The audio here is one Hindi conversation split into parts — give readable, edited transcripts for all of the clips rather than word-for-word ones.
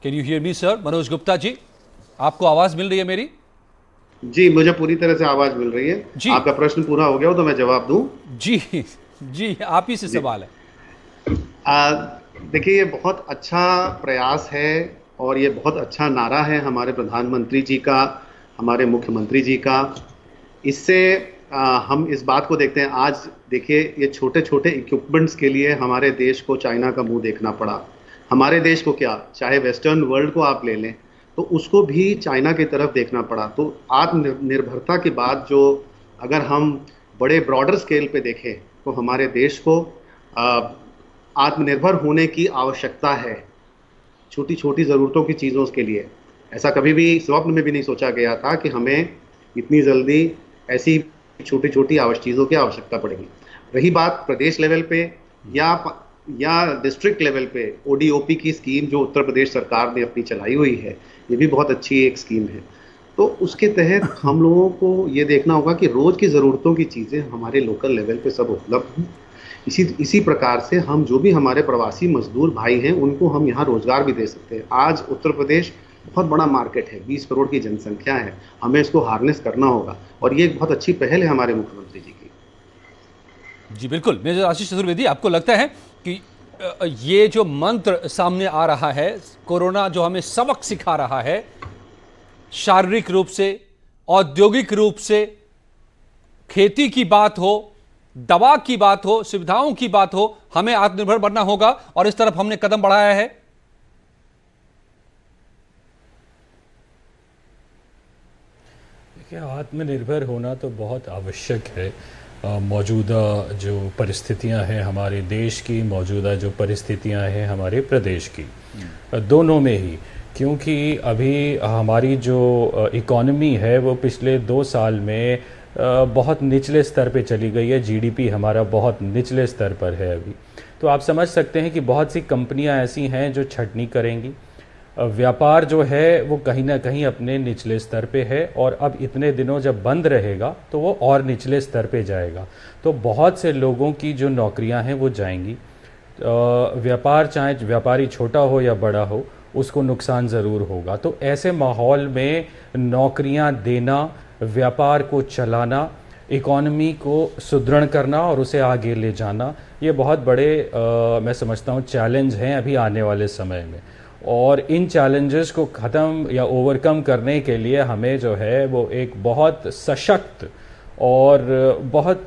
Can you hear me sir? Manoj Gupta ji, आपको आवाज मिल रही है मेरी? जी, मुझे पूरी तरह से आवाज मिल रही है। जी आपका प्रश्न पूरा हो गया हो तो मैं जवाब दूं? जी जी, आप ही से जी। सवाल है। आ, देखिए, ये बहुत अच्छा प्रयास है और ये बहुत अच्छा नारा है हमारे प्रधानमंत्री जी का, हमारे मुख्यमंत्री जी का। इससे हम इस बात को देखते हैं। आज देखिए, ये छोटे छोटे इक्विपमेंट्स के लिए हमारे देश को चाइना का मुंह देखना पड़ा। हमारे देश को क्या, चाहे वेस्टर्न वर्ल्ड को आप ले लें, तो उसको भी चाइना की तरफ देखना पड़ा। तो आत्मनिर्भरता की बात जो, अगर हम बड़े ब्रॉडर स्केल पे देखें, तो हमारे देश को आत्मनिर्भर होने की आवश्यकता है, छोटी छोटी ज़रूरतों की चीज़ों के लिए। ऐसा कभी भी स्वप्न में भी नहीं सोचा गया था कि हमें इतनी जल्दी ऐसी छोटी छोटी चीज़ों की आवश्यकता पड़ेगी। रही बात प्रदेश लेवल पे या डिस्ट्रिक्ट लेवल पे, ओडीओपी की स्कीम जो उत्तर प्रदेश सरकार ने अपनी चलाई हुई है, ये भी बहुत अच्छी एक स्कीम है। तो उसके तहत हम लोगों को ये देखना होगा कि रोज़ की ज़रूरतों की चीज़ें हमारे लोकल लेवल पे सब उपलब्ध हों। इसी प्रकार से हम जो भी हमारे प्रवासी मजदूर भाई हैं, उनको हम यहाँ रोजगार भी दे सकते हैं। आज उत्तर प्रदेश बहुत बड़ा मार्केट है, 20 करोड़ की जनसंख्या है, हमें इसको हार्नेस करना होगा और ये एक बहुत अच्छी पहल है हमारे मुख्यमंत्री जी की। जी बिल्कुल। मेजर आशीष चतुर्वेदी, आपको लगता है कि ये जो मंत्र सामने आ रहा है, कोरोना जो हमें सबक सिखा रहा है, शारीरिक रूप से, औद्योगिक रूप से, खेती की बात हो, दवा की बात हो, सुविधाओं की बात हो, हमें आत्मनिर्भर बनना होगा और इस तरफ हमने कदम बढ़ाया है? देखिए, आत्मनिर्भर होना तो बहुत आवश्यक है। मौजूदा जो परिस्थितियां हैं हमारे देश की, मौजूदा जो परिस्थितियां हैं हमारे प्रदेश की, दोनों में ही, क्योंकि अभी हमारी जो इकॉनमी है वो पिछले 2 साल में बहुत निचले स्तर पे चली गई है। जीडीपी हमारा बहुत निचले स्तर पर है अभी। तो आप समझ सकते हैं कि बहुत सी कंपनियां ऐसी हैं जो छटनी करेंगी। व्यापार जो है वो कहीं ना कहीं अपने निचले स्तर पे है और अब इतने दिनों जब बंद रहेगा तो वो और निचले स्तर पे जाएगा। तो बहुत से लोगों की जो नौकरियां हैं वो जाएंगी। व्यापार, चाहे व्यापारी छोटा हो या बड़ा हो, उसको नुकसान ज़रूर होगा। तो ऐसे माहौल में नौकरियां देना, व्यापार को चलाना, इकॉनमी को सुदृढ़ करना और उसे आगे ले जाना, ये बहुत बड़े मैं समझता हूँ चैलेंज हैं अभी आने वाले समय में। और इन चैलेंजेस को ख़त्म या ओवरकम करने के लिए हमें जो है वो एक बहुत सशक्त और बहुत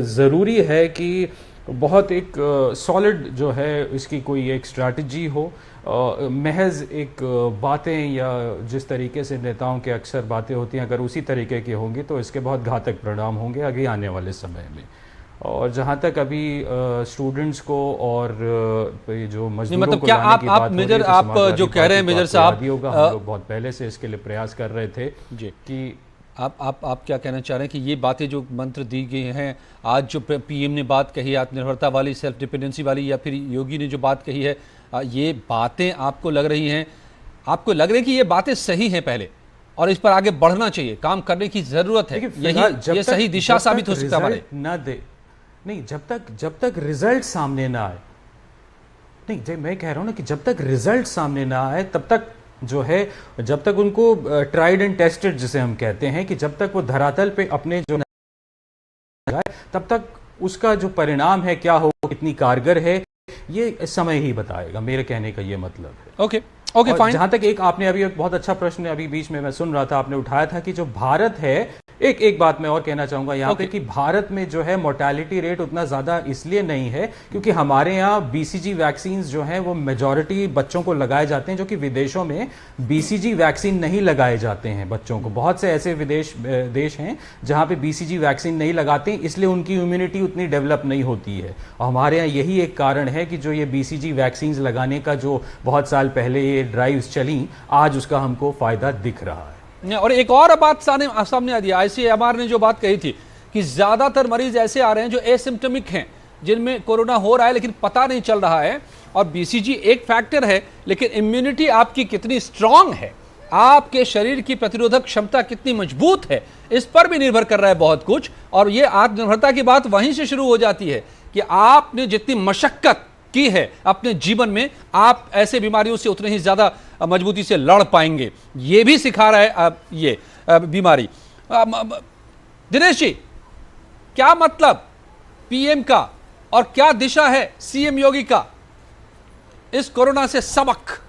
ज़रूरी है कि बहुत एक सॉलिड जो है इसकी कोई एक स्ट्रैटेजी हो। महज एक बातें या जिस तरीके से नेताओं के अक्सर बातें होती हैं, अगर उसी तरीके की होंगी तो इसके बहुत घातक परिणाम होंगे आगे आने वाले समय में। और जहाँ तक अभी स्टूडेंट्स को और जो मजदूरों मतलब को क्या लाने की बात हो रही है, मेजर तो आप समाजवादी जो कह रहे हैं पार्टी को मेजर आपको साहब, याद ही होगा, हम लोग बहुत पहले से इसके लिए प्रयास कर रहे थे जी, कि आप क्या कहना चाह रहे हैं कि ये बातें जो मंत्र दी गई हैं, आज जो पीएम ने बात कही है आत्मनिर्भरता वाली, सेल्फ डिपेंडेंसी वाली, या फिर योगी ने जो बात कही है, ये बातें आपको लग रही हैं, आपको लग रही है कि ये बातें सही हैं पहले और इस पर आगे बढ़ना चाहिए, काम करने की जरूरत है, यही ये सही दिशा साबित हो सकता है हमारे? न दे नहीं, जब तक रिजल्ट सामने ना आए, नहीं मैं कह रहा हूं ना कि जब तक रिजल्ट सामने ना आए तब तक जो है, जब तक उनको ट्राइड एंड टेस्टेड जिसे हम कहते हैं, कि जब तक वो धरातल पे अपने जो तब तक उसका जो परिणाम है क्या हो, कितनी कारगर है, ये समय ही बताएगा। मेरे कहने का ये मतलब है। Okay okay fine. जहां तक एक आपने अभी एक बहुत अच्छा प्रश्न अभी बीच में मैं सुन रहा था, आपने उठाया था कि जो भारत है, एक बात मैं और कहना चाहूंगा यहाँ पे कि भारत में जो है मोर्टेलिटी रेट उतना ज्यादा इसलिए नहीं है क्योंकि हमारे यहाँ बीसीजी वैक्सीन जो है वो मेजॉरिटी बच्चों को लगाए जाते हैं, जो कि विदेशों में बीसीजी वैक्सीन नहीं लगाए जाते हैं बच्चों को। बहुत से ऐसे देश हैं जहां पे बीसीजी वैक्सीन नहीं लगाते, इसलिए उनकी इम्यूनिटी उतनी डेवलप नहीं होती है। और हमारे यहाँ यही एक कारण है कि जो ये बीसीजी वैक्सीन लगाने का जो बहुत साल पहले ये ड्राइव्स चली, आज उसका हमको फायदा दिख रहा है। और एक और बात सामने आ दिया, आईसीएमआर ने जो बात कही थी कि ज्यादातर मरीज ऐसे आ रहे हैं जो एसिम्प्टोमिक हैं, जिनमें कोरोना हो रहा है लेकिन पता नहीं चल रहा है। और बीसीजी एक फैक्टर है, लेकिन इम्यूनिटी आपकी कितनी स्ट्रांग है, आपके शरीर की प्रतिरोधक क्षमता कितनी मजबूत है, इस पर भी निर्भर कर रहा है बहुत कुछ। और ये आत्मनिर्भरता की बात वहीं से शुरू हो जाती है कि आपने जितनी मशक्कत की है अपने जीवन में, आप ऐसे बीमारियों से उतने ही ज्यादा मजबूती से लड़ पाएंगे। ये भी सिखा रहा है ये बीमारी। दिनेश जी, क्या मतलब पीएम का और क्या दिशा है सीएम योगी का इस कोरोना से सबक?